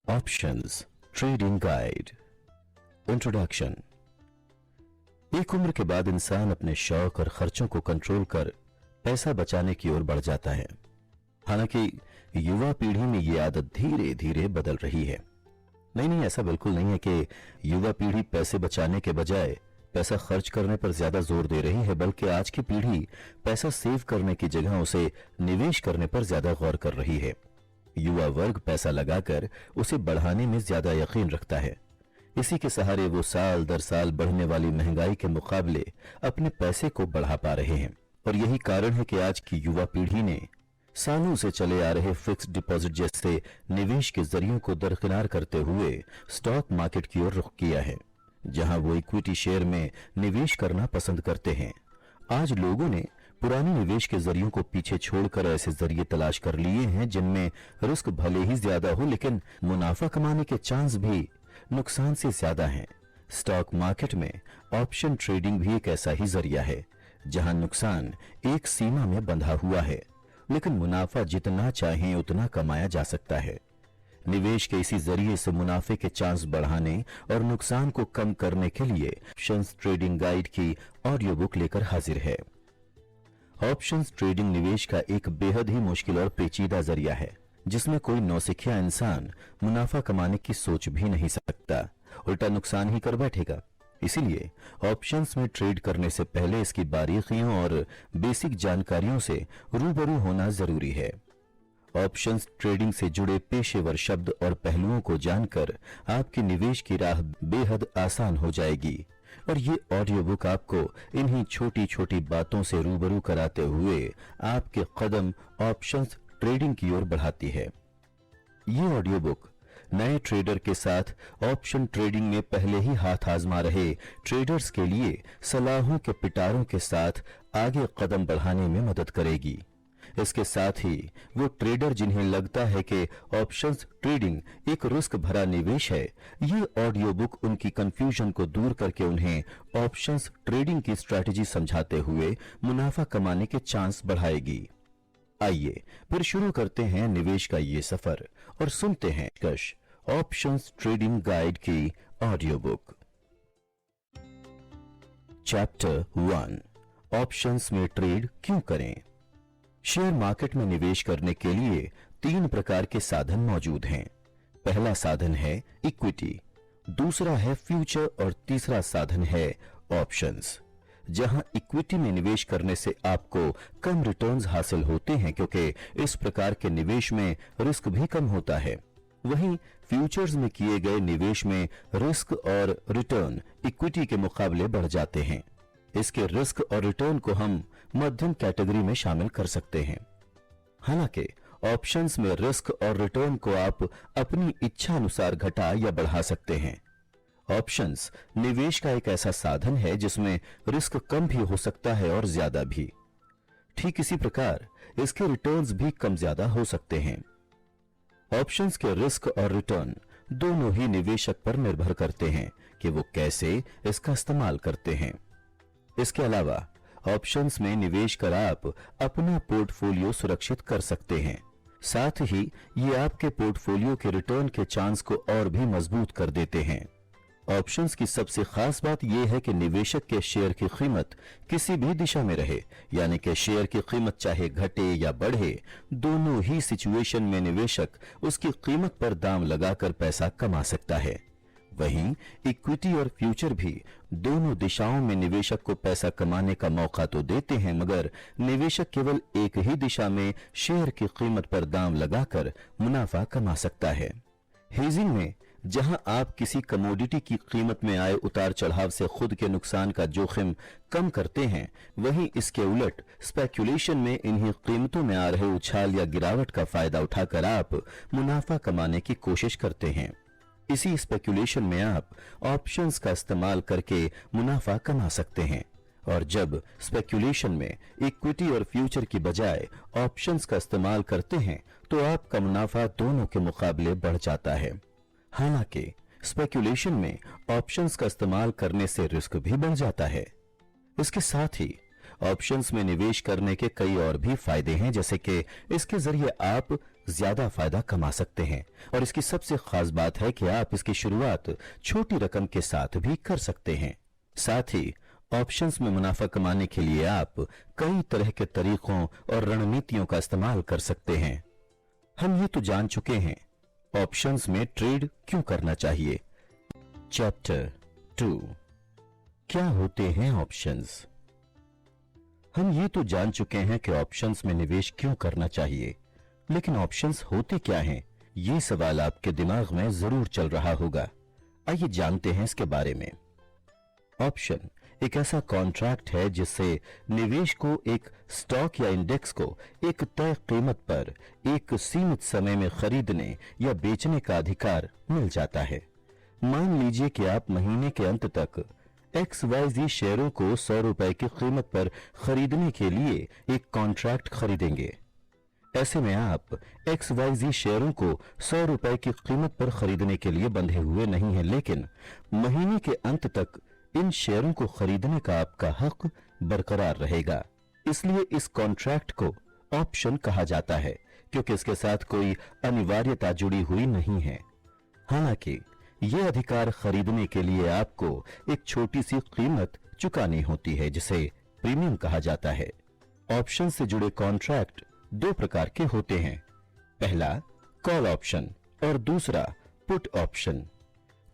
Options trading guide. Introduction. एक उम्र के बाद इंसान अपने शौक और खर्चों को कंट्रोल कर पैसा बचाने की ओर बढ़ जाता है। हालांकि युवा पीढ़ी में यह आदत धीरे धीरे बदल रही है। नहीं, ऐसा बिल्कुल नहीं है कि युवा पीढ़ी पैसे बचाने के बजाय पैसा खर्च करने पर ज्यादा जोर दे रही है, बल्कि आज की पीढ़ी पैसा सेव करने की जगह उसे निवेश करने पर ज्यादा गौर कर रही है। युवा वर्ग पैसा लगाकर उसे बढ़ाने में ज्यादा यकीन रखता है। इसी के सहारे वो साल दर साल बढ़ने वाली महंगाई के मुकाबले अपने पैसे को बढ़ा पा रहे हैं। और यही कारण है कि आज की युवा पीढ़ी ने सालों से चले आ रहे फिक्स्ड डिपॉजिट जैसे निवेश के जरियों को दरकिनार करते हुए स्टॉक मार्केट की ओर रुख किया है, जहां वो इक्विटी शेयर में निवेश करना पसंद करते हैं। आज लोगों ने पुराने निवेश के जरियों को पीछे छोड़कर ऐसे जरिए तलाश कर लिए हैं जिनमें रिस्क भले ही ज्यादा हो, लेकिन मुनाफा कमाने के चांस भी नुकसान से ज्यादा हैं। स्टॉक मार्केट में ऑप्शन ट्रेडिंग भी एक ऐसा ही जरिया है जहां नुकसान एक सीमा में बंधा हुआ है, लेकिन मुनाफा जितना चाहें उतना कमाया जा सकता है। निवेश के इसी जरिए से मुनाफे के चांस बढ़ाने और नुकसान को कम करने के लिए ऑप्शंस ट्रेडिंग गाइड की ऑडियो बुक लेकर हाजिर है। ऑप्शंस ट्रेडिंग निवेश का एक बेहद ही मुश्किल और पेचीदा जरिया है, जिसमें कोई नौसिखिया इंसान मुनाफा कमाने की सोच भी नहीं सकता, उल्टा नुकसान ही कर बैठेगा। इसीलिए ऑप्शंस में ट्रेड करने से पहले इसकी बारीकियों और बेसिक जानकारियों से रूबरू होना जरूरी है। ऑप्शंस ट्रेडिंग से जुड़े पेशेवर शब्द और पहलुओं को जानकर आपकी निवेश की राह बेहद आसान हो जाएगी। और ये ऑडियो बुक आपको इन्हीं छोटी छोटी बातों से रूबरू कराते हुए आपके कदम ऑप्शंस ट्रेडिंग की ओर बढ़ाती है। ये ऑडियो बुक नए ट्रेडर के साथ ऑप्शन ट्रेडिंग में पहले ही हाथ आजमा रहे ट्रेडर्स के लिए सलाहों के पिटारों के साथ आगे कदम बढ़ाने में मदद करेगी। इसके साथ ही वो ट्रेडर जिन्हें लगता है कि ऑप्शंस ट्रेडिंग एक रिस्क भरा निवेश है, ये ऑडियो बुक उनकी कंफ्यूजन को दूर करके उन्हें ऑप्शंस ट्रेडिंग की स्ट्रैटेजी समझाते हुए मुनाफा कमाने के चांस बढ़ाएगी। आइए फिर शुरू करते हैं निवेश का ये सफर और सुनते हैं कश ऑप्शंस ट्रेडिंग गाइड की ऑडियो बुक। चैप्टर 1, ऑप्शंस में ट्रेड क्यों करें। शेयर मार्केट में निवेश करने के लिए 3 प्रकार के साधन मौजूद हैं। पहला साधन है इक्विटी, दूसरा है फ्यूचर और तीसरा साधन है ऑप्शंस। जहां इक्विटी में निवेश करने से आपको कम रिटर्न्स हासिल होते हैं, क्योंकि इस प्रकार के निवेश में रिस्क भी कम होता है। वहीं फ्यूचर्स में किए गए निवेश में रिस्क और रिटर्न इक्विटी के मुकाबले बढ़ जाते हैं। इसके रिस्क और रिटर्न को हम मध्यम कैटेगरी में शामिल कर सकते हैं। हालांकि ऑप्शंस में रिस्क और रिटर्न को आप अपनी इच्छा अनुसार घटा या बढ़ा सकते हैं। ऑप्शंस निवेश का एक ऐसा साधन है जिसमें रिस्क कम भी हो सकता है और ज्यादा भी। ठीक इसी प्रकार इसके रिटर्न्स भी कम ज्यादा हो सकते हैं। ऑप्शंस के रिस्क और रिटर्न दोनों ही निवेशक पर निर्भर करते हैं कि वो कैसे इसका इस्तेमाल करते हैं। इसके अलावा ऑप्शंस में निवेश कर आप अपना पोर्टफोलियो सुरक्षित कर सकते हैं। साथ ही ये आपके पोर्टफोलियो के रिटर्न के चांस को और भी मजबूत कर देते हैं। ऑप्शंस की सबसे खास बात यह है कि निवेशक के शेयर की कीमत किसी भी दिशा में रहे, यानी कि शेयर की कीमत चाहे घटे या बढ़े, दोनों ही सिचुएशन में निवेशक उसकी कीमत पर दाम लगाकर पैसा कमा सकता है। वहीं इक्विटी और फ्यूचर भी दोनों दिशाओं में निवेशक को पैसा कमाने का मौका तो देते हैं, मगर निवेशक केवल एक ही दिशा में शेयर की कीमत पर दाम लगाकर मुनाफा कमा सकता है। हेजिंग में जहां आप किसी कमोडिटी की कीमत में आए उतार चढ़ाव से खुद के नुकसान का जोखिम कम करते हैं, वहीं इसके उलट स्पेक्युलेशन में इन्हीं कीमतों में आ रहे उछाल या गिरावट का फायदा उठाकर आप मुनाफा कमाने की कोशिश करते हैं। इसी स्पेक्युलेशन में आप ऑप्शंस का इस्तेमाल करके मुनाफा कमा सकते हैं, और जब स्पेक्युलेशन में इक्विटी और फ्यूचर की बजाय ऑप्शंस का इस्तेमाल करते हैं तो आपका मुनाफा दोनों के मुकाबले बढ़ जाता है। हालांकि स्पेक्युलेशन में ऑप्शंस का इस्तेमाल करने से रिस्क भी बढ़ जाता है। इसके साथ ही ऑप्शंस में निवेश करने के कई और भी फायदे हैं, जैसे कि इसके जरिए आप ज्यादा फायदा कमा सकते हैं। और इसकी सबसे खास बात है कि आप इसकी शुरुआत छोटी रकम के साथ भी कर सकते हैं। साथ ही ऑप्शंस में मुनाफा कमाने के लिए आप कई तरह के तरीकों और रणनीतियों का इस्तेमाल कर सकते हैं। हम ये तो जान चुके हैं ऑप्शंस में ट्रेड क्यों करना चाहिए। चैप्टर 2, क्या होते हैं ऑप्शंस। हम ये तो जान चुके हैं कि ऑप्शंस में निवेश क्यों करना चाहिए, लेकिन ऑप्शंस होते क्या हैं, ये सवाल आपके दिमाग में जरूर चल रहा होगा। आइए जानते हैं इसके बारे में। ऑप्शन एक ऐसा कॉन्ट्रैक्ट है जिससे निवेश को एक स्टॉक या इंडेक्स को एक तय कीमत पर एक सीमित समय में खरीदने या बेचने का अधिकार मिल जाता है। मान लीजिए कि आप महीने के अंत तक XYZ शेयरों को 100 रुपए की कीमत पर खरीदने के लिए एक कॉन्ट्रैक्ट खरीदेंगे। ऐसे में आप XYZ शेयरों को 100 रुपए की कीमत पर खरीदने के लिए बंधे हुए नहीं हैं, लेकिन महीने के अंत तक इन शेयरों को खरीदने का आपका हक बरकरार रहेगा। इसलिए इस कॉन्ट्रैक्ट को ऑप्शन कहा जाता है, क्योंकि इसके साथ कोई अनिवार्यता जुड़ी हुई नहीं है। हालांकि यह अधिकार खरीदने के लिए आपको एक छोटी सी कीमत चुकानी होती है, जिसे प्रीमियम कहा जाता है। ऑप्शन से जुड़े कॉन्ट्रैक्ट दो प्रकार के होते हैं। पहला कॉल ऑप्शन और दूसरा पुट ऑप्शन।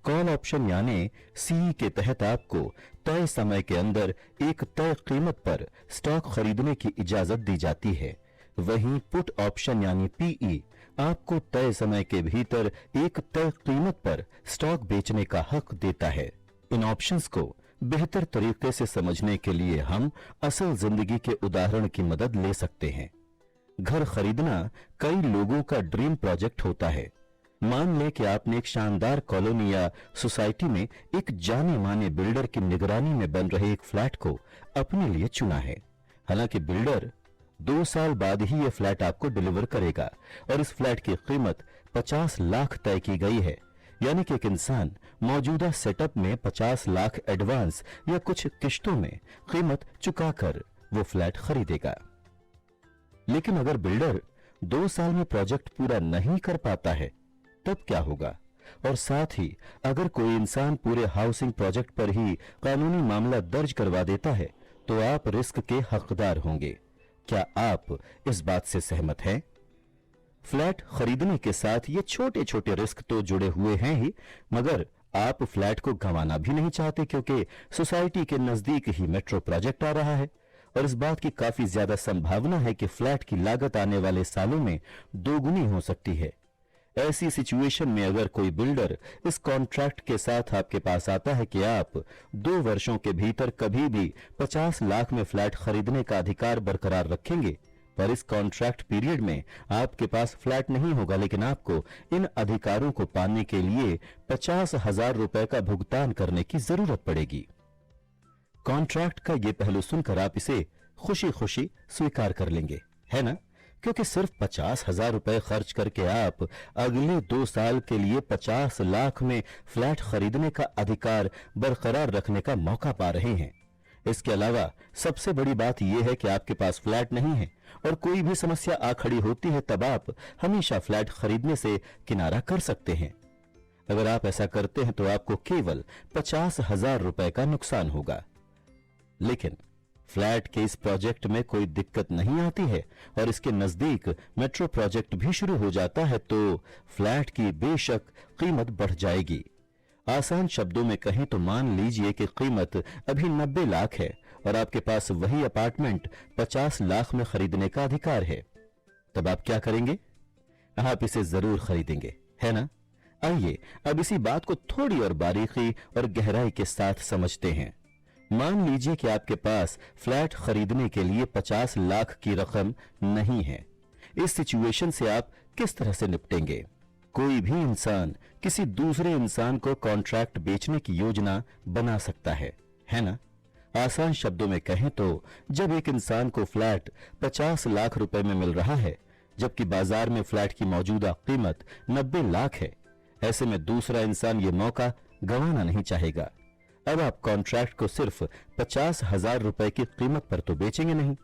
कॉल ऑप्शन यानी सी के तहत आपको तय समय के अंदर एक तय कीमत पर स्टॉक खरीदने की इजाजत दी जाती है। वहीं पुट ऑप्शन यानी पीई आपको तय समय के भीतर एक तय कीमत पर स्टॉक बेचने का हक देता है। इन ऑप्शंस को बेहतर तरीके से समझने के लिए हम असल जिंदगी के उदाहरण की मदद ले सकते हैं। घर खरीदना कई लोगों का ड्रीम प्रोजेक्ट होता है। मान लें कि आपने एक शानदार कॉलोनी या सोसाइटी में एक जाने माने बिल्डर की निगरानी में बन रहे एक फ्लैट को अपने लिए चुना है। हालांकि बिल्डर 2 साल बाद ही यह फ्लैट आपको डिलीवर करेगा और इस फ्लैट की कीमत 50 लाख तय की गई है। यानी कि एक इंसान मौजूदा सेटअप में 50 लाख एडवांस या कुछ किश्तों में कीमत चुकाकर वो फ्लैट खरीदेगा। लेकिन अगर बिल्डर 2 साल में प्रोजेक्ट पूरा नहीं कर पाता है तब क्या होगा? और साथ ही अगर कोई इंसान पूरे हाउसिंग प्रोजेक्ट पर ही कानूनी मामला दर्ज करवा देता है तो आप रिस्क के हकदार होंगे। क्या आप इस बात से सहमत हैं? फ्लैट खरीदने के साथ ये छोटे छोटे रिस्क तो जुड़े हुए हैं ही, मगर आप फ्लैट को गंवाना भी नहीं चाहते, क्योंकि सोसाइटी के नजदीक ही मेट्रो प्रोजेक्ट आ रहा है और इस बात की काफी ज्यादा संभावना है कि फ्लैट की लागत आने वाले सालों में दोगुनी हो सकती है। ऐसी सिचुएशन में अगर कोई बिल्डर इस कॉन्ट्रैक्ट के साथ आपके पास आता है कि आप 2 वर्षों के भीतर कभी भी 50 लाख में फ्लैट खरीदने का अधिकार बरकरार रखेंगे, पर इस कॉन्ट्रैक्ट पीरियड में आपके पास फ्लैट नहीं होगा, लेकिन आपको इन अधिकारों को पाने के लिए 50,000 रुपए का भुगतान करने की जरूरत पड़ेगी। कॉन्ट्रैक्ट का ये पहलू सुनकर आप इसे खुशी खुशी स्वीकार कर लेंगे, है ना? क्योंकि सिर्फ 50,000 रुपए खर्च करके आप अगले 2 साल के लिए 50 लाख में फ्लैट खरीदने का अधिकार बरकरार रखने का मौका पा रहे हैं। इसके अलावा सबसे बड़ी बात यह है कि आपके पास फ्लैट नहीं है और कोई भी समस्या आ खड़ी होती है तब आप हमेशा फ्लैट खरीदने से किनारा कर सकते हैं। अगर आप ऐसा करते हैं तो आपको केवल 50,000 रुपए का नुकसान होगा। लेकिन फ्लैट के इस प्रोजेक्ट में कोई दिक्कत नहीं आती है और इसके नजदीक मेट्रो प्रोजेक्ट भी शुरू हो जाता है तो फ्लैट की बेशक कीमत बढ़ जाएगी। आसान शब्दों में कहें तो मान लीजिए कि कीमत अभी 90 लाख है और आपके पास वही अपार्टमेंट 50 लाख में खरीदने का अधिकार है। तब आप क्या करेंगे? आप इसे जरूर खरीदेंगे, है ना? आइए अब इसी बात को थोड़ी और बारीकी और गहराई के साथ समझते हैं। मान लीजिए कि आपके पास फ्लैट खरीदने के लिए 50 लाख की रकम नहीं है। इस सिचुएशन से आप किस तरह से निपटेंगे? कोई भी इंसान किसी दूसरे इंसान को कॉन्ट्रैक्ट बेचने की योजना बना सकता है ना? आसान शब्दों में कहें तो जब एक इंसान को फ्लैट 50 लाख रुपए में मिल रहा है जबकि बाजार में फ्लैट की मौजूदा कीमत 90 लाख है, ऐसे में दूसरा इंसान ये मौका गंवाना नहीं चाहेगा। अब आप कॉन्ट्रैक्ट को सिर्फ 50,000 रुपए की कीमत पर तो बेचेंगे नहीं,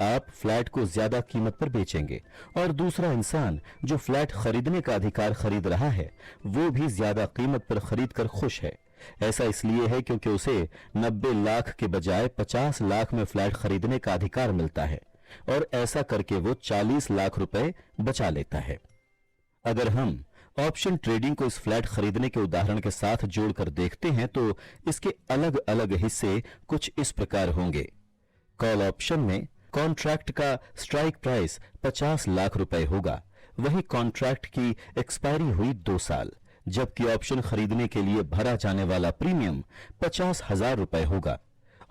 आप फ्लैट को ज्यादा कीमत पर बेचेंगे और दूसरा इंसान जो फ्लैट खरीदने का अधिकार खरीद रहा है वो भी ज्यादा कीमत पर खरीद कर खुश है। ऐसा इसलिए है क्योंकि उसे 90 लाख के बजाय 50 लाख में फ्लैट खरीदने का अधिकार मिलता है और ऐसा करके वो 40 लाख रुपए बचा लेता है। अगर हम ऑप्शन ट्रेडिंग को इस फ्लैट खरीदने के उदाहरण के साथ जोड़कर देखते हैं तो इसके अलग अलग हिस्से कुछ इस प्रकार होंगे। कॉल ऑप्शन में कॉन्ट्रैक्ट का स्ट्राइक प्राइस 50 लाख रुपए होगा, वही कॉन्ट्रैक्ट की एक्सपायरी हुई 2 साल, जबकि ऑप्शन खरीदने के लिए भरा जाने वाला प्रीमियम 50,000 रुपए होगा।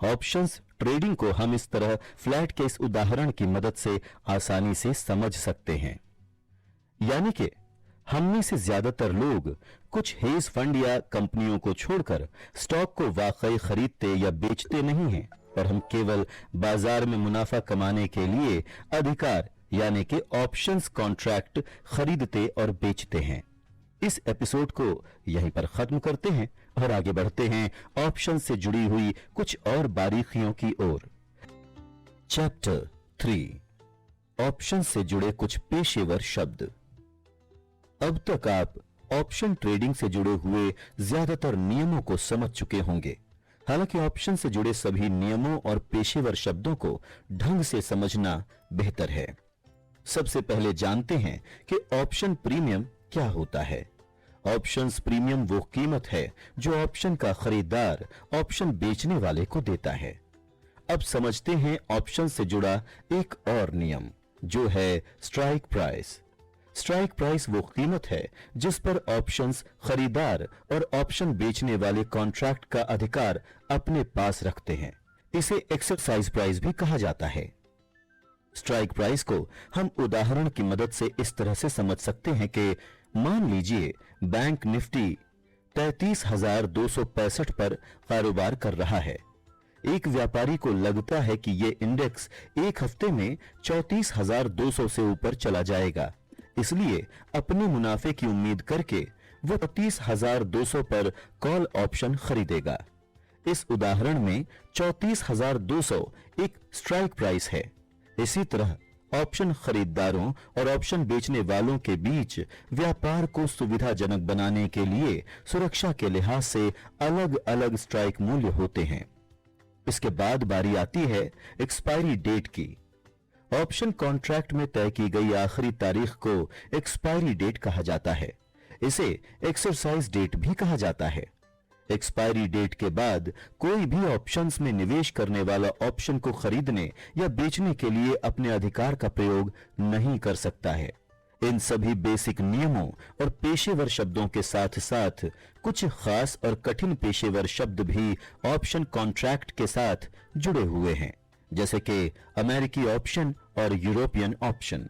ऑप्शंस ट्रेडिंग को हम इस तरह फ्लैट के इस उदाहरण की मदद से आसानी से समझ सकते हैं। यानी कि हममें से ज्यादातर लोग कुछ हेज फंड या कंपनियों को छोड़कर स्टॉक को वाकई खरीदते या बेचते नहीं हैं और हम केवल बाजार में मुनाफा कमाने के लिए अधिकार यानी कि ऑप्शंस कॉन्ट्रैक्ट खरीदते और बेचते हैं। इस एपिसोड को यहीं पर खत्म करते हैं और आगे बढ़ते हैं ऑप्शन से जुड़ी हुई कुछ और बारीकियों की ओर। चैप्टर 3 ऑप्शन से जुड़े कुछ पेशेवर शब्द। अब तक आप ऑप्शन ट्रेडिंग से जुड़े हुए ज्यादातर नियमों को समझ चुके होंगे। हालांकि ऑप्शन से जुड़े सभी नियमों और पेशेवर शब्दों को ढंग से समझना बेहतर है। सबसे पहले जानते हैं कि ऑप्शन प्रीमियम क्या होता है। ऑप्शंस प्रीमियम वो कीमत है जो ऑप्शन का खरीदार ऑप्शन बेचने वाले को देता है। अब समझते हैं ऑप्शन से जुड़ा एक और नियम जो है स्ट्राइक प्राइस। स्ट्राइक प्राइस वो कीमत है जिस पर ऑप्शंस खरीदार और ऑप्शन बेचने वाले कॉन्ट्रैक्ट का अधिकार अपने पास रखते हैं। इसे एक्सरसाइज प्राइस भी कहा जाता है। स्ट्राइक प्राइस को हम उदाहरण की मदद से इस तरह से समझ सकते हैं कि मान लीजिए बैंक निफ्टी 33,265 पर कारोबार कर रहा है। एक व्यापारी को लगता है कि यह इंडेक्स एक हफ्ते में 34,200 से ऊपर चला जाएगा, इसलिए अपने मुनाफे की उम्मीद करके वो 34,200 पर कॉल ऑप्शन खरीदेगा। इस उदाहरण में 34,200 एक स्ट्राइक प्राइस है। इसी तरह ऑप्शन खरीदारों और ऑप्शन बेचने वालों के बीच व्यापार को सुविधाजनक बनाने के लिए सुरक्षा के लिहाज से अलग अलग स्ट्राइक मूल्य होते हैं। इसके बाद बारी आती है एक्सपायरी डेट की। ऑप्शन कॉन्ट्रैक्ट में तय की गई आखिरी तारीख को एक्सपायरी डेट कहा जाता है। इसे एक्सरसाइज डेट भी कहा जाता है। एक्सपायरी डेट के बाद कोई भी ऑप्शंस में निवेश करने वाला ऑप्शन को खरीदने या बेचने के लिए अपने अधिकार का प्रयोग नहीं कर सकता है। इन सभी बेसिक नियमों और पेशेवर शब्दों के साथ साथ कुछ खास और कठिन पेशेवर शब्द भी ऑप्शन कॉन्ट्रैक्ट के साथ जुड़े हुए हैं, जैसे कि अमेरिकी ऑप्शन और यूरोपियन ऑप्शन।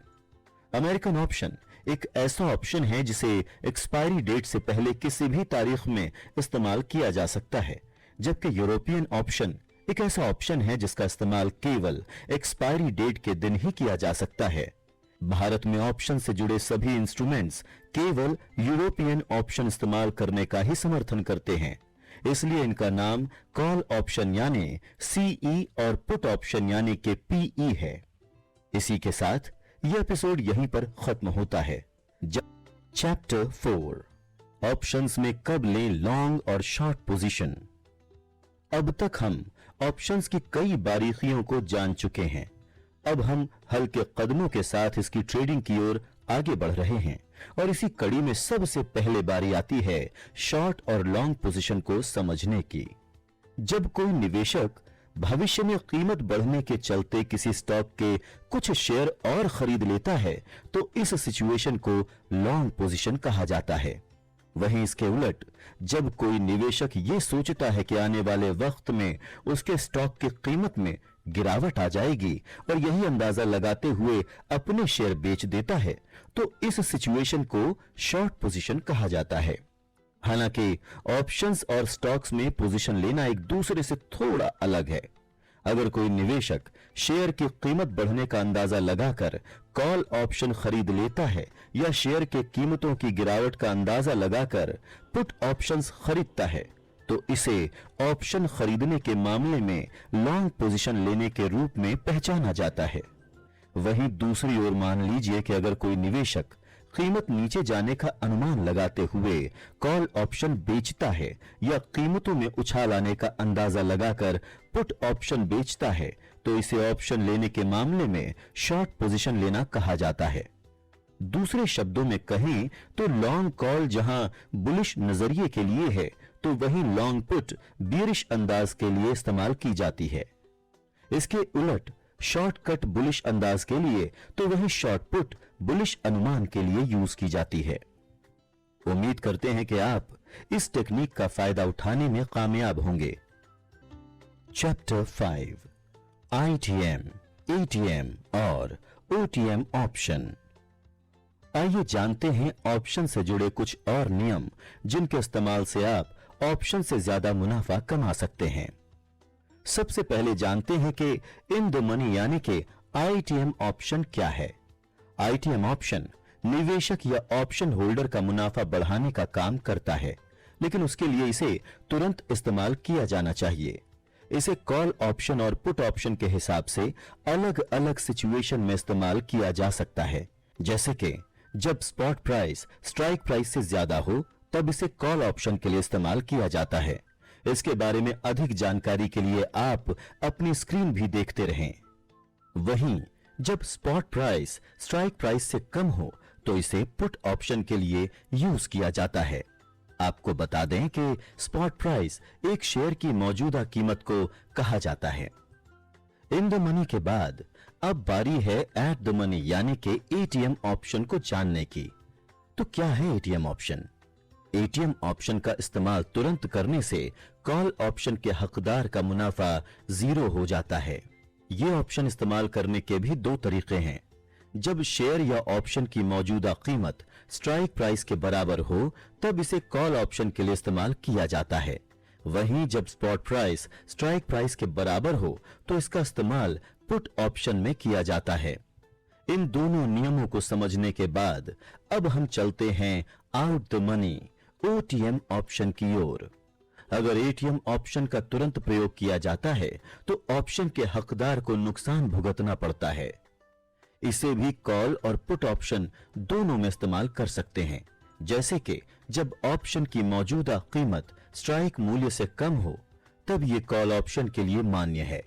अमेरिकन ऑप्शन एक ऐसा ऑप्शन है जिसे एक्सपायरी डेट से पहले किसी भी तारीख में इस्तेमाल किया जा सकता है, जबकि यूरोपियन ऑप्शन एक ऐसा ऑप्शन है जिसका इस्तेमाल केवल एक्सपायरी डेट के दिन ही किया जा सकता है। भारत में ऑप्शन से जुड़े सभी इंस्ट्रूमेंट्स केवल यूरोपियन ऑप्शन इस्तेमाल करने का ही समर्थन करते हैं, इसलिए इनका नाम कॉल ऑप्शन यानी सीई और पुट ऑप्शन यानी कि पीई है। इसी के साथ यह एपिसोड यहीं पर खत्म होता है। चैप्टर 4 ऑप्शंस में कब लें लॉन्ग और शॉर्ट पोजीशन। अब तक हम ऑप्शंस की कई बारीकियों को जान चुके हैं। अब हम हल्के कदमों के साथ इसकी ट्रेडिंग की ओर आगे बढ़ रहे हैं और इसी कड़ी में सबसे पहले बारी आती है शॉर्ट और लॉन्ग पोजीशन को समझने की। जब कोई निवेशक भविष्य में कीमत बढ़ने के चलते किसी स्टॉक के कुछ शेयर और खरीद लेता है तो इस सिचुएशन को लॉन्ग पोजीशन कहा जाता है। वहीं इसके उलट जब कोई निवेशक ये सोचता है कि आने वाले वक्त में उसके स्टॉक की कीमत में गिरावट आ जाएगी और यही अंदाजा लगाते हुए अपने शेयर बेच देता है तो इस सिचुएशन को शॉर्ट पोजीशन कहा जाता है। हालांकि ऑप्शंस और स्टॉक्स में पोजीशन लेना एक दूसरे से थोड़ा अलग है। अगर कोई निवेशक शेयर की कीमत बढ़ने का अंदाजा लगाकर कॉल ऑप्शन खरीद लेता है या शेयर के कीमतों की गिरावट का अंदाजा लगाकर पुट ऑप्शंस खरीदता है तो इसे ऑप्शन खरीदने के मामले में लॉन्ग पोजीशन लेने के रूप में पहचाना जाता है। वहीं दूसरी ओर मान लीजिए कि अगर कोई निवेशक कीमत नीचे जाने का अनुमान लगाते हुए कॉल ऑप्शन बेचता है या कीमतों में उछाल आने का अंदाजा लगाकर पुट ऑप्शन बेचता है, तो इसे ऑप्शन लेने के मामले में शॉर्ट पोजीशन लेना कहा जाता है। दूसरे शब्दों में कहें तो लॉन्ग कॉल जहां बुलिश नजरिए के लिए है, तो वहीं लॉन्ग पुट बियरिश अंदाज के लिए इस्तेमाल की जाती है। इसके उलट शॉर्टकट बुलिश अंदाज के लिए तो वही शॉर्ट पुट बुलिश अनुमान के लिए यूज की जाती है। उम्मीद करते हैं कि आप इस टेक्निक का फायदा उठाने में कामयाब होंगे। चैप्टर 5 आईटीएम, एटीएम और ओटीएम ऑप्शन। आइए जानते हैं ऑप्शन से जुड़े कुछ और नियम जिनके इस्तेमाल से आप ऑप्शन से ज्यादा मुनाफा कमा सकते हैं। सबसे पहले जानते हैं कि इन द मनी यानी कि आईटीएम ऑप्शन क्या है। आईटीएम ऑप्शन निवेशक या ऑप्शन होल्डर का मुनाफा बढ़ाने का काम करता है, लेकिन उसके लिए इसे तुरंत इस्तेमाल किया जाना चाहिए। इसे कॉल ऑप्शन और पुट ऑप्शन के हिसाब से अलग अलग सिचुएशन में इस्तेमाल किया जा सकता है। जैसे कि जब स्पॉट प्राइस स्ट्राइक प्राइस से ज्यादा हो, तब इसे कॉल ऑप्शन के लिए इस्तेमाल किया जाता है। इसके बारे में अधिक जानकारी के लिए आप अपनी स्क्रीन भी देखते रहें। वहीं जब स्पॉट प्राइस स्ट्राइक प्राइस से कम हो, तो इसे पुट ऑप्शन के लिए यूज किया जाता है। आपको बता दें कि स्पॉट प्राइस एक शेयर की मौजूदा कीमत को कहा जाता है। इन द मनी के बाद अब बारी है एट द मनी यानी कि एटीएम ऑप्शन को जानने की। तो क्या है एटीएम ऑप्शन? एटीएम ऑप्शन का इस्तेमाल तुरंत करने से कॉल ऑप्शन के हकदार का मुनाफा 0 हो जाता है। ये ऑप्शन इस्तेमाल करने के भी 2 तरीके हैं। जब शेयर या ऑप्शन की मौजूदा कीमत स्ट्राइक प्राइस के बराबर हो, तब इसे कॉल ऑप्शन के लिए इस्तेमाल किया जाता है। वहीं जब स्पॉट प्राइस स्ट्राइक प्राइस के बराबर हो, तो इसका इस्तेमाल पुट ऑप्शन में किया जाता है। इन दोनों नियमों को समझने के बाद अब हम चलते हैं out the money OTM option की ओर। अगर एटीएम ऑप्शन का तुरंत प्रयोग किया जाता है, तो ऑप्शन के हकदार को नुकसान भुगतना पड़ता है। इसे भी कॉल और पुट ऑप्शन दोनों में इस्तेमाल कर सकते हैं। जैसे कि जब ऑप्शन की मौजूदा कीमत स्ट्राइक मूल्य से कम हो, तब ये कॉल ऑप्शन के लिए मान्य है।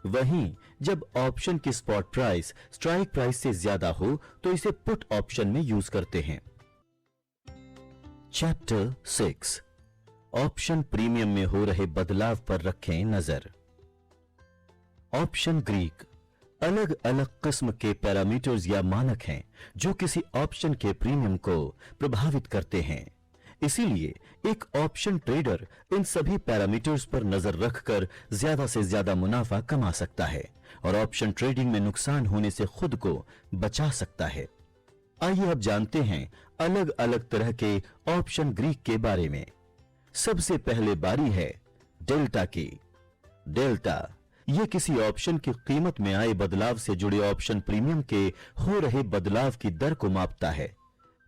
वहीं जब ऑप्शन की स्पॉट प्राइस स्ट्राइक प्राइस से ज्यादा हो, तो इसे पुट ऑप्शन में यूज करते हैं। चैप्टर 6 ऑप्शन प्रीमियम में हो रहे बदलाव पर रखें नजर। ऑप्शन ग्रीक अलग अलग किस्म के पैरामीटर्स या मानक हैं जो किसी ऑप्शन के प्रीमियम को प्रभावित करते हैं। इसीलिए एक ऑप्शन ट्रेडर इन सभी पैरामीटर्स पर नजर रखकर ज्यादा से ज्यादा मुनाफा कमा सकता है और ऑप्शन ट्रेडिंग में नुकसान होने से खुद को बचा सकता है। आइए अब जानते हैं अलग अलग तरह के ऑप्शन ग्रीक के बारे में। सबसे पहले बारी है डेल्टा की। डेल्टा ये किसी ऑप्शन की कीमत में आए बदलाव से जुड़े ऑप्शन प्रीमियम के हो रहे बदलाव की दर को मापता है।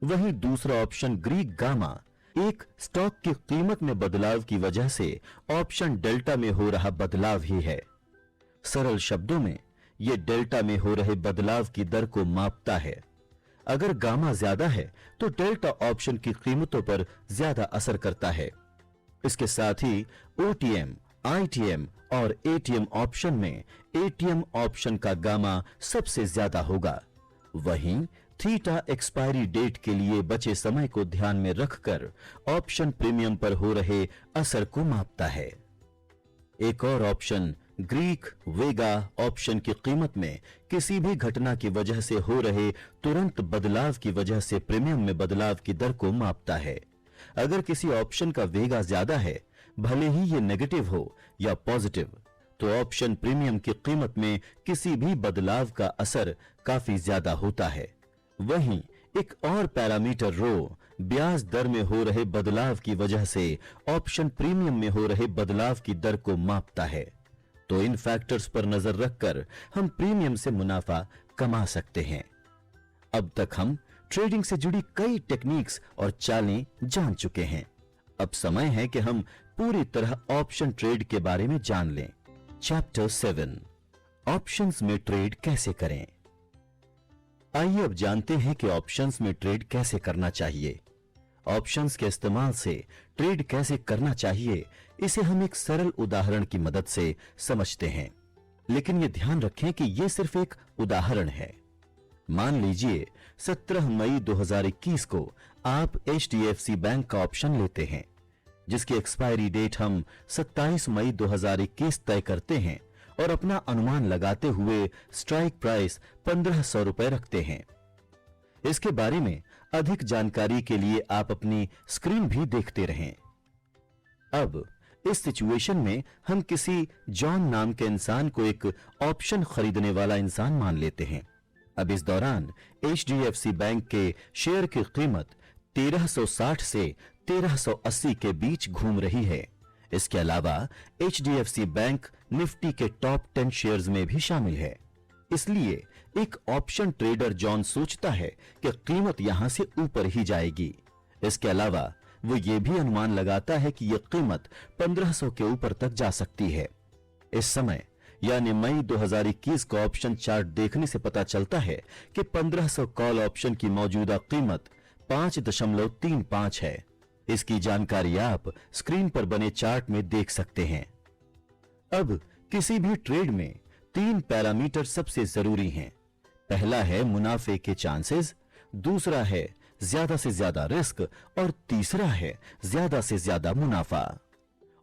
वहीं दूसरा ऑप्शन ग्रीक गामा एक स्टॉक की कीमत में बदलाव की वजह से ऑप्शन डेल्टा में हो रहा बदलाव ही है। सरल शब्दों में यह डेल्टा में हो रहे बदलाव की दर को मापता है। अगर गामा ज्यादा है तो डेल्टा ऑप्शन की कीमतों पर ज्यादा असर करता है। इसके साथ ही ओटीएम, आईटीएम और एटीएम ऑप्शन में एटीएम ऑप्शन का गामा सबसे ज्यादा होगा। वहीं थीटा एक्सपायरी डेट के लिए बचे समय को ध्यान में रखकर ऑप्शन प्रीमियम पर हो रहे असर को मापता है। एक और ऑप्शन ग्रीक वेगा ऑप्शन की कीमत में किसी भी घटना की वजह से हो रहे तुरंत बदलाव की वजह से प्रीमियम में बदलाव की दर को मापता है। अगर किसी ऑप्शन का वेगा ज्यादा है, भले ही ये नेगेटिव हो या पॉजिटिव, तो ऑप्शन प्रीमियम की कीमत में किसी भी बदलाव का असर काफी ज्यादा होता है। वहीं एक और पैरामीटर रो ब्याज दर में हो रहे बदलाव की वजह से ऑप्शन प्रीमियम में हो रहे बदलाव की दर को मापता है। तो इन फैक्टर्स पर नजर रखकर हम प्रीमियम से मुनाफा कमा सकते हैं। अब तक हम ट्रेडिंग से जुड़ी कई टेक्निक्स और चालें जान चुके हैं। अब समय है कि हम पूरी तरह ऑप्शन ट्रेड के बारे में जान लें। चैप्टर 7 ऑप्शंस में ट्रेड कैसे करें। आइए अब जानते हैं कि ऑप्शंस में ट्रेड कैसे करना चाहिए। ऑप्शंस के इस्तेमाल से ट्रेड कैसे करना चाहिए, इसे हम एक सरल उदाहरण की मदद से समझते हैं। लेकिन यह ध्यान रखें कि यह सिर्फ एक उदाहरण है। मान लीजिए 17 मई 2021 को आप HDFC बैंक का ऑप्शन लेते हैं, जिसकी एक्सपायरी डेट हम 27 मई 2021 तय करते हैं और अपना अनुमान लगाते हुए स्ट्राइक प्राइस 1500 रुपए रखते हैं। इसके बारे में अधिक जानकारी के लिए आप अपनी स्क्रीन भी देखते रहें। अब इस सिचुएशन में हम किसी जॉन नाम के इंसान को एक ऑप्शन खरीदने वाला इंसान मान लेते हैं। अब इस दौरान HDFC बैंक के शेयर की कीमत 1360 से 1380 के बीच घूम रही है। इसके अलावा HDFC बैंक निफ्टी के टॉप 10 शेयर्स में भी शामिल है। इसलिए एक ऑप्शन ट्रेडर जॉन सोचता है कि कीमत यहां से ऊपर ही जाएगी। इसके अलावा वो ये भी अनुमान लगाता है कि यह कीमत 1500 के ऊपर तक जा सकती है। इस समय यानी मई 2021 का ऑप्शन चार्ट देखने से पता चलता है कि 1500 कॉल ऑप्शन की मौजूदा कीमत 5.35 है। इसकी जानकारी आप स्क्रीन पर बने चार्ट में देख सकते हैं। अब किसी भी ट्रेड में 3 पैरामीटर सबसे जरूरी हैं। पहला है मुनाफे के चांसेस, दूसरा है ज्यादा से ज्यादा रिस्क और तीसरा है ज्यादा से ज्यादा मुनाफा।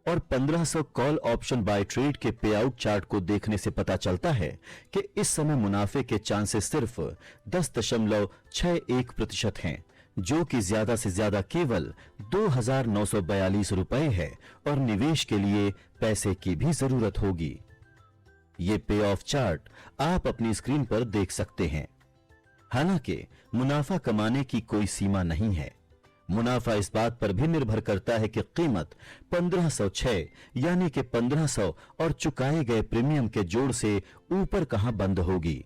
और 1500 कॉल ऑप्शन बाय ट्रेड के पे आउट चार्ट को देखने से पता चलता है कि इस समय मुनाफे के चांसेस सिर्फ 10.61% हैं, जो कि ज्यादा से ज्यादा केवल 2942 रुपए है और निवेश के लिए पैसे की भी जरूरत होगी। ये पे ऑफ चार्ट आप अपनी स्क्रीन पर देख सकते हैं। हालांकि मुनाफा कमाने की कोई सीमा नहीं है। मुनाफा इस बात पर भी निर्भर करता है कि कीमत 1506 यानी कि 1500 और चुकाए गए प्रीमियम के जोड़ से ऊपर कहां बंद होगी।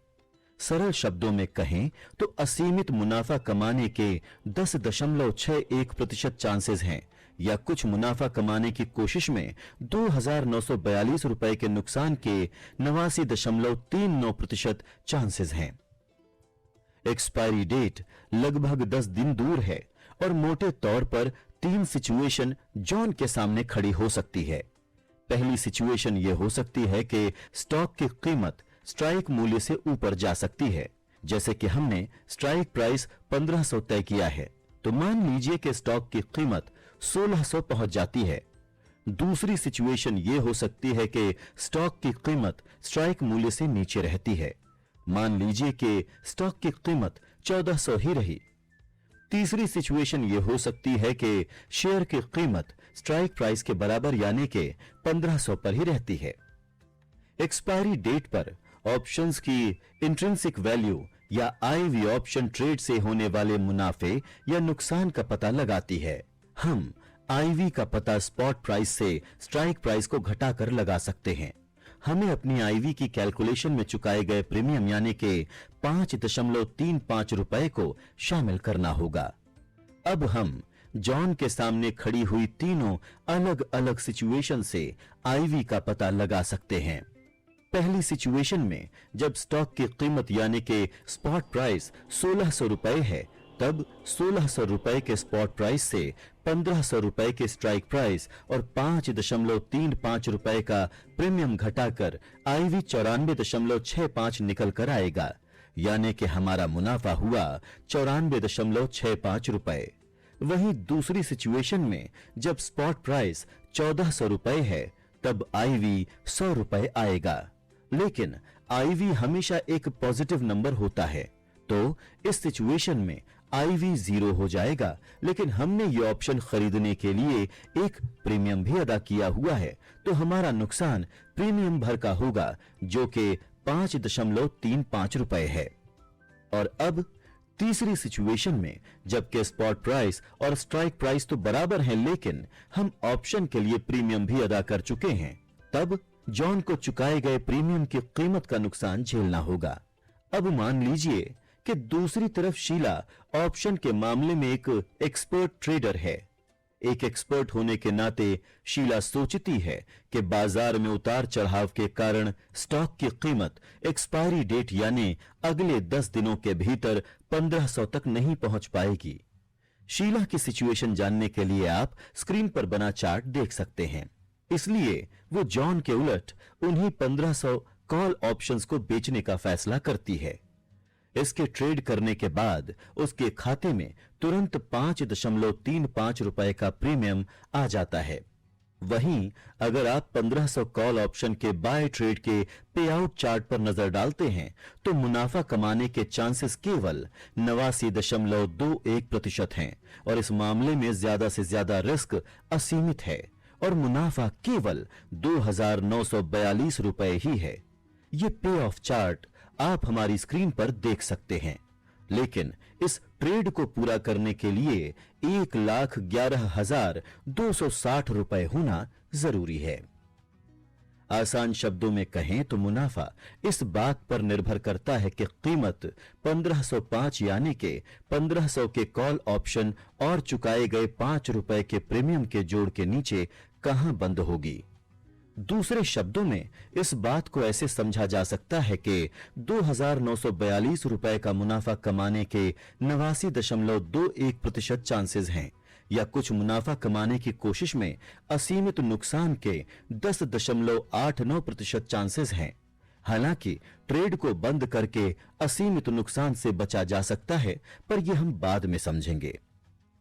सरल शब्दों में कहें तो असीमित मुनाफा कमाने के 10.61% चांसेस हैं या कुछ मुनाफा कमाने की कोशिश में 2942 रुपए के नुकसान के 89.39% चांसेस हैं। एक्सपायरी डेट लगभग 10 दिन दूर है और मोटे तौर पर 3 सिचुएशन जॉन के सामने खड़ी हो सकती है। पहली सिचुएशन यह हो सकती है कि स्टॉक की कीमत स्ट्राइक मूल्य से ऊपर जा सकती है, जैसे कि हमने स्ट्राइक प्राइस 1500 तय किया है, तो मान लीजिए कि स्टॉक की कीमत 1600 पहुंच जाती है। दूसरी सिचुएशन यह हो सकती है कि स्टॉक की कीमत स्ट्राइक मूल्य से नीचे रहती है, मान लीजिए कि स्टॉक की कीमत 1400 ही रही। तीसरी सिचुएशन यह हो सकती है कि शेयर की कीमत स्ट्राइक प्राइस के बराबर यानी कि 1500 पर ही रहती है। एक्सपायरी डेट पर ऑप्शंस की इंट्रिंसिक वैल्यू या आईवी ऑप्शन ट्रेड से होने वाले मुनाफे या नुकसान का पता लगाती है। हम आईवी का पता स्पॉट प्राइस से स्ट्राइक प्राइस को घटाकर लगा सकते हैं। हमें अपनी आईवी की कैलकुलेशन में चुकाए गए प्रीमियम यानी कि 5.35 रुपए को शामिल करना होगा। अब हम जॉन के सामने खड़ी हुई तीनों अलग अलग सिचुएशन से आईवी का पता लगा सकते हैं। पहली सिचुएशन में जब स्टॉक की कीमत यानी कि स्पॉट प्राइस 1600 रुपए है, तब 1600 रुपए के स्पॉट प्राइस से 1500 रुपए के स्ट्राइक प्राइस और 5.35 रुपए का प्रीमियम घटाकर आईवी 94.65 निकल कर आएगा, यानी कि हमारा मुनाफा हुआ 94.65 रुपए। वहीं दूसरी सिचुएशन में जब स्पॉट प्राइस 1400 रुपए है, तब आईवी 100 रुपए आएगा, लेकिन आईवी हमेशा एक पॉजिटिव नंबर होता है, तो इस सिचुएशन में आईवी 0 हो जाएगा, लेकिन हमने ये ऑप्शन खरीदने के लिए एक प्रीमियम भी अदा किया हुआ है, तो हमारा नुकसान प्रीमियम भर का होगा, जो कि 5.35 रुपए है। और अब तीसरी सिचुएशन में जबकि स्पॉट प्राइस और स्ट्राइक प्राइस तो बराबर हैं, लेकिन हम ऑप्शन के लिए प्रीमियम भी अदा कर चुके हैं, तब जॉन को चुकाए गए प्रीमियम की कीमत का नुकसान झेलना होगा। अब मान लीजिए कि दूसरी तरफ शीला ऑप्शन के मामले में एक एक्सपर्ट ट्रेडर है। एक एक्सपर्ट होने के नाते शीला सोचती है कि बाजार में उतार चढ़ाव के कारण स्टॉक की कीमत एक्सपायरी डेट यानी अगले 10 दिनों के भीतर 1500 तक नहीं पहुंच पाएगी। शीला की सिचुएशन जानने के लिए आप स्क्रीन पर बना चार्ट देख सकते हैं। इसलिए वो जॉन के उलट उन्हीं 1500 कॉल ऑप्शंस को बेचने का फैसला करती है। इसके ट्रेड करने के बाद उसके खाते में तुरंत 5.35 रुपए का प्रीमियम आ जाता है। वहीं अगर आप 1500 कॉल ऑप्शन के बाय ट्रेड के पे आउट चार्ट पर नजर डालते हैं तो मुनाफा कमाने के चांसेस केवल 89.21% हैं और इस मामले में ज्यादा से ज्यादा रिस्क असीमित है और मुनाफा केवल 2,942 रुपए ही है। ये पे ऑफ चार्ट आप हमारी स्क्रीन पर देख सकते हैं, लेकिन इस ट्रेड को पूरा करने के लिए 1,11,260 रुपए होना जरूरी है। आसान शब्दों में कहें तो मुनाफा इस बात पर निर्भर करता है कि कीमत 1505 यानी कि 1500 के कॉल ऑप्शन और चुकाए गए 5 रुपए के प्रीमियम के जोड़ के नीचे कहां बंद होगी। दूसरे शब्दों में इस बात को ऐसे समझा जा सकता है कि 2,942 रुपए का मुनाफा कमाने के 89.21% चांसेस हैं या कुछ मुनाफा कमाने की कोशिश में असीमित नुकसान के 10.89% चांसेस हैं। हालांकि ट्रेड को बंद करके असीमित नुकसान से बचा जा सकता है, पर यह हम बाद में समझेंगे।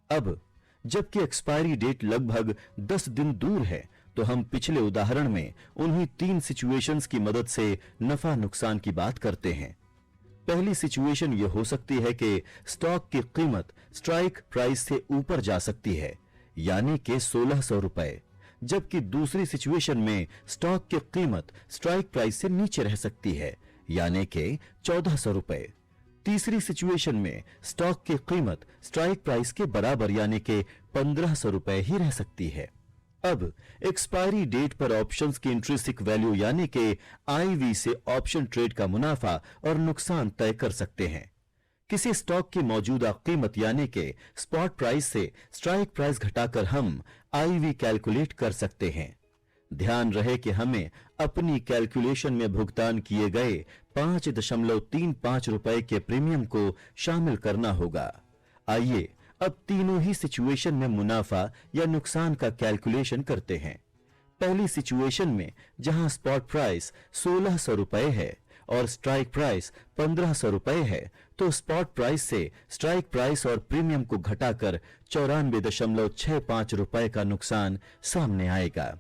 अब जबकि एक्सपायरी डेट लगभग 10 दिन दूर है तो हम पिछले उदाहरण में उन्हीं 3 सिचुएशंस की मदद से नफा नुकसान की बात करते हैं। पहली सिचुएशन यह हो सकती है कि स्टॉक की कीमत स्ट्राइक प्राइस से ऊपर जा सकती है यानी कि 1600 रुपए, जबकि दूसरी सिचुएशन में स्टॉक की कीमत स्ट्राइक प्राइस से नीचे रह सकती है यानी कि 1400 रुपए। तीसरी सिचुएशन में स्टॉक की कीमत स्ट्राइक प्राइस के बराबर यानी कि 1500 रुपए ही रह सकती है। अब एक्सपायरी डेट पर ऑप्शंस की इंट्रिंसिक वैल्यू यानी कि आईवी से ऑप्शन ट्रेड का मुनाफा और नुकसान तय कर सकते हैं। किसी स्टॉक की मौजूदा कीमत यानी कि स्पॉट प्राइस से स्ट्राइक प्राइस घटाकर हम आईवी कैलकुलेट कर सकते हैं। ध्यान रहे कि हमें अपनी कैलकुलेशन में भुगतान किए गए 5.35 रुपए के प्रीमियम को शामिल करना होगा। आइए अब तीनों ही सिचुएशन में मुनाफा या नुकसान का कैलकुलेशन करते हैं। पहली सिचुएशन में जहां स्पॉट प्राइस 1600 रुपए है और स्ट्राइक प्राइस 1500 रुपए है, तो स्पॉट प्राइस से स्ट्राइक प्राइस और प्रीमियम को घटाकर 94.65 रुपए का नुकसान सामने आएगा।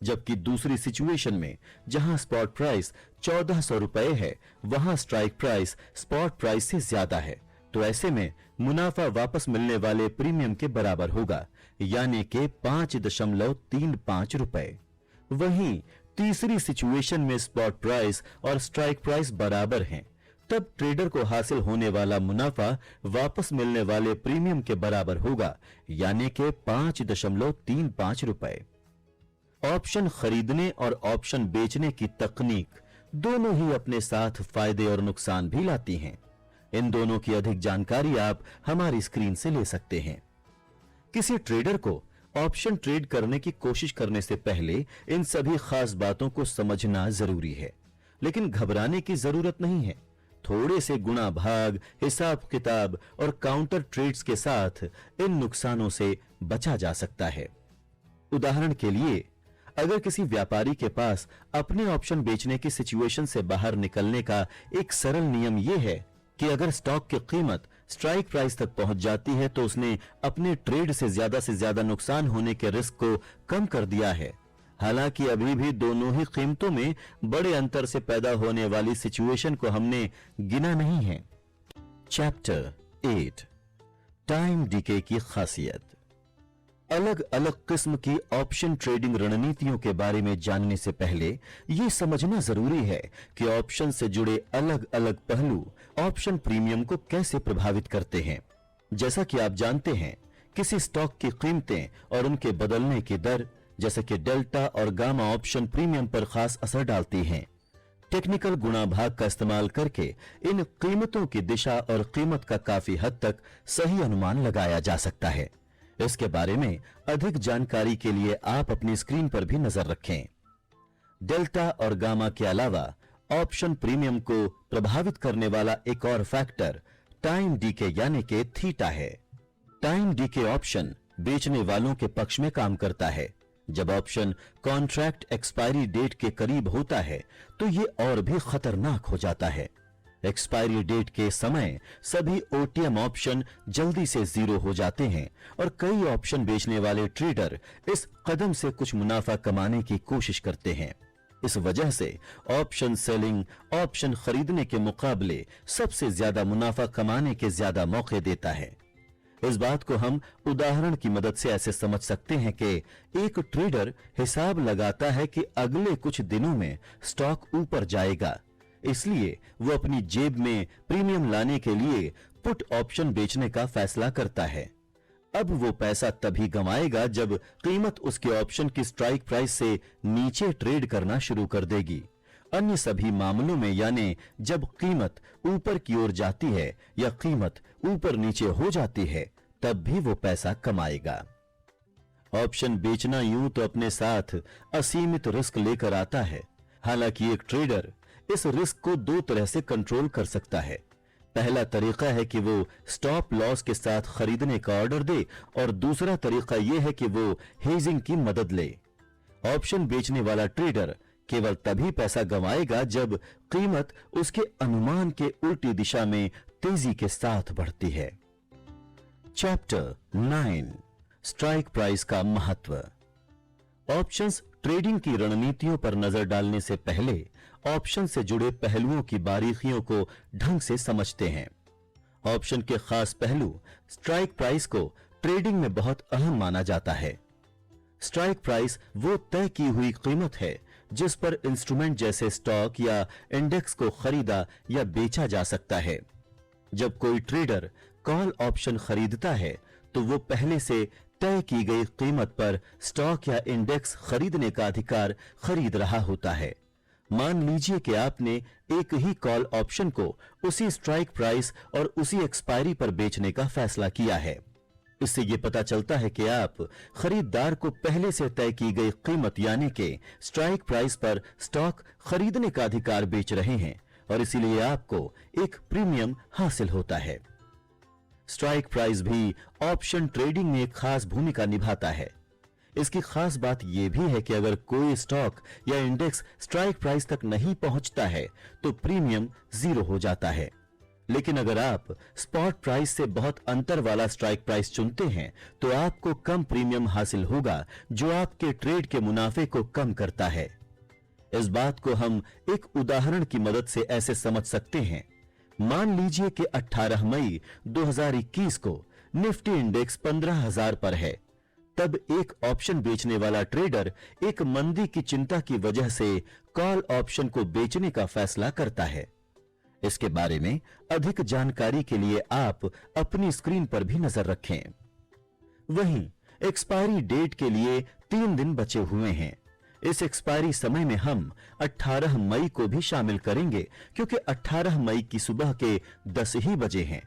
जबकि दूसरी सिचुएशन में जहां स्पॉट प्राइस 1400 रुपए है, वहां स्ट्राइक प्राइस स्पॉट प्राइस से ज्यादा है, तो ऐसे में मुनाफा वापस मिलने वाले प्रीमियम के बराबर होगा यानी कि 5.35 रुपए। वहीं तीसरी सिचुएशन में स्पॉट प्राइस और स्ट्राइक प्राइस बराबर हैं, तब ट्रेडर को हासिल होने वाला मुनाफा वापस मिलने वाले प्रीमियम के बराबर होगा यानी कि 5.35 रुपए। ऑप्शन खरीदने और ऑप्शन बेचने की तकनीक दोनों ही अपने साथ फायदे और नुकसान भी लाती हैं। इन दोनों की अधिक जानकारी आप हमारी स्क्रीन से ले सकते हैं। किसी ट्रेडर को ऑप्शन ट्रेड करने की कोशिश करने से पहले इन सभी खास बातों को समझना जरूरी है, लेकिन घबराने की जरूरत नहीं है। थोड़े से गुणा भाग, हिसाब किताब और काउंटर ट्रेड्स के साथ इन नुकसानों से बचा जा सकता है। उदाहरण के लिए, अगर किसी व्यापारी के पास अपने ऑप्शन बेचने की सिचुएशन से बाहर निकलने का एक सरल नियम यह है कि अगर स्टॉक की कीमत स्ट्राइक प्राइस तक पहुंच जाती है तो उसने अपने ट्रेड से ज्यादा नुकसान होने के रिस्क को कम कर दिया है। हालांकि अभी भी दोनों ही कीमतों में बड़े अंतर से पैदा होने वाली सिचुएशन को हमने गिना नहीं है। चैप्टर 8 टाइम डीके की खासियत। अलग अलग किस्म की ऑप्शन ट्रेडिंग रणनीतियों के बारे में जानने से पहले यह समझना जरूरी है कि ऑप्शन से जुड़े अलग अलग पहलू ऑप्शन प्रीमियम को कैसे प्रभावित करते हैं। जैसा कि आप जानते हैं, किसी स्टॉक की कीमतें और उनके बदलने की दर जैसे कि डेल्टा और गामा ऑप्शन प्रीमियम पर खास असर डालती हैं। टेक्निकल गुणा भाग का इस्तेमाल करके इन कीमतों की दिशा और कीमत का काफी हद तक सही अनुमान लगाया जा सकता है। इसके बारे में अधिक जानकारी के लिए आप अपनी स्क्रीन पर भी नजर रखें। डेल्टा और गामा के अलावा ऑप्शन प्रीमियम को प्रभावित करने वाला एक और फैक्टर टाइम डीके यानी कि थीटा है। टाइम डीके ऑप्शन बेचने वालों के पक्ष में काम करता है। जब ऑप्शन कॉन्ट्रैक्ट एक्सपायरी डेट के करीब होता है तो ये और भी खतरनाक हो जाता है। एक्सपायरी डेट के समय सभी ओटीएम ऑप्शन जल्दी से जीरो हो जाते हैं और कई ऑप्शन बेचने वाले ट्रेडर इस कदम से कुछ मुनाफा कमाने की कोशिश करते हैं। इस वजह से ऑप्शन सेलिंग ऑप्शन खरीदने के मुकाबले सबसे ज्यादा मुनाफा कमाने के ज्यादा मौके देता है। इस बात को हम उदाहरण की मदद से ऐसे समझ सकते हैं कि एक ट्रेडर हिसाब लगाता है कि अगले कुछ दिनों में स्टॉक ऊपर जाएगा, इसलिए वो अपनी जेब में प्रीमियम लाने के लिए पुट ऑप्शन बेचने का फैसला करता है। अब वो पैसा तभी गंवाएगा जब कीमत उसके ऑप्शन की स्ट्राइक प्राइस से नीचे ट्रेड करना शुरू कर देगी। अन्य सभी मामलों में यानी जब कीमत ऊपर की ओर जाती है या कीमत ऊपर नीचे हो जाती है तब भी वो पैसा कमाएगा। ऑप्शन बेचना यूं तो अपने साथ असीमित रिस्क लेकर आता है। हालांकि एक ट्रेडर इस रिस्क को दो तरह से कंट्रोल कर सकता है। पहला तरीका है कि वो स्टॉप लॉस के साथ खरीदने का ऑर्डर दे और दूसरा तरीका यह है कि वो हेजिंग की मदद ले। ऑप्शन बेचने वाला ट्रेडर केवल तभी पैसा गंवाएगा जब कीमत उसके अनुमान के उल्टी दिशा में तेजी के साथ बढ़ती है। चैप्टर 9 स्ट्राइक प्राइस का महत्व। ऑप्शंस ट्रेडिंग की रणनीतियों पर नजर डालने से पहले ऑप्शन से जुड़े पहलुओं की बारीकियों को ढंग से समझते हैं। ऑप्शन के खास पहलू स्ट्राइक प्राइस को ट्रेडिंग में बहुत अहम माना जाता है। स्ट्राइक प्राइस वो तय की हुई कीमत है जिस पर इंस्ट्रूमेंट जैसे स्टॉक या इंडेक्स को खरीदा या बेचा जा सकता है। जब कोई ट्रेडर कॉल ऑप्शन खरीदता है तो वो पहले से तय की गई कीमत पर स्टॉक या इंडेक्स खरीदने का अधिकार खरीद रहा होता है। मान लीजिए कि आपने एक ही कॉल ऑप्शन को उसी स्ट्राइक प्राइस और उसी एक्सपायरी पर बेचने का फैसला किया है। इससे यह पता चलता है कि आप खरीदार को पहले से तय की गई कीमत यानी कि स्ट्राइक प्राइस पर स्टॉक खरीदने का अधिकार बेच रहे हैं और इसीलिए आपको एक प्रीमियम हासिल होता है। स्ट्राइक प्राइस भी ऑप्शन ट्रेडिंग में एक खास भूमिका निभाता है। इसकी खास बात यह भी है कि अगर कोई स्टॉक या इंडेक्स स्ट्राइक प्राइस तक नहीं पहुंचता है तो प्रीमियम जीरो हो जाता है। लेकिन अगर आप स्पॉट प्राइस से बहुत अंतर वाला स्ट्राइक प्राइस चुनते हैं तो आपको कम प्रीमियम हासिल होगा जो आपके ट्रेड के मुनाफे को कम करता है। इस बात को हम एक उदाहरण की मदद से ऐसे समझ सकते हैं। मान लीजिए कि 18 मई 2021 को निफ्टी इंडेक्स 15,000 पर है। तब एक ऑप्शन बेचने वाला ट्रेडर एक मंदी की चिंता की वजह से कॉल ऑप्शन को बेचने का फैसला करता है। इसके बारे में अधिक जानकारी के लिए आप अपनी स्क्रीन पर भी नजर रखें। वहीं एक्सपायरी डेट के लिए 3 दिन बचे हुए हैं। इस एक्सपायरी समय में हम 18 मई को भी शामिल करेंगे क्योंकि 18 मई की सुबह के 10 ही बजे हैं।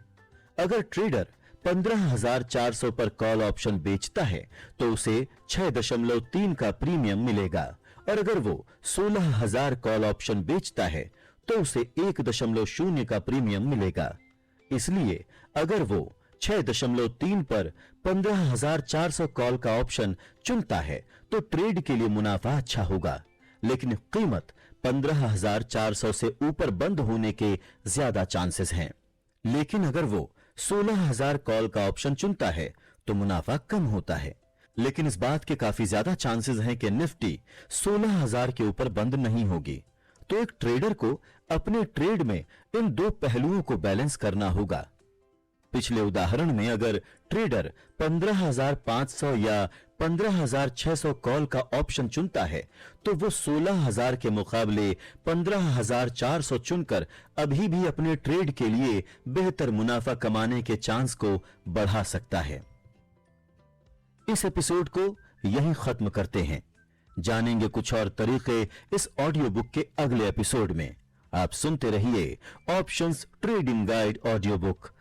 अगर ट्रेडर 15,400 पर कॉल ऑप्शन बेचता है तो उसे 6.3 का प्रीमियम मिलेगा और अगर वो 16,000 कॉल ऑप्शन बेचता है तो उसे 1.0 का प्रीमियम मिलेगा। इसलिए अगर वो 6.3 पर 15,400 कॉल का ऑप्शन चुनता है तो ट्रेड के लिए मुनाफा अच्छा होगा, लेकिन कीमत 15,400 से ऊपर बंद होने के ज्यादा चांसेस हैं। लेकिन अगर वो 16,000 कॉल का ऑप्शन चुनता है तो मुनाफा कम होता है। लेकिन इस बात के काफी ज्यादा चांसेस हैं कि निफ्टी 16,000 के ऊपर बंद नहीं होगी। तो एक ट्रेडर को अपने ट्रेड में इन दो पहलुओं को बैलेंस करना होगा। पिछले उदाहरण में अगर ट्रेडर 15,500 या 15,600 कॉल का ऑप्शन चुनता है तो वो 16,000 के मुकाबले 15,400 चुनकर अभी भी अपने ट्रेड के लिए बेहतर मुनाफा कमाने के चांस को बढ़ा सकता है। इस एपिसोड को यहीं खत्म करते हैं। जानेंगे कुछ और तरीके इस ऑडियो बुक के अगले एपिसोड में। आप सुनते रहिए options trading guide audio book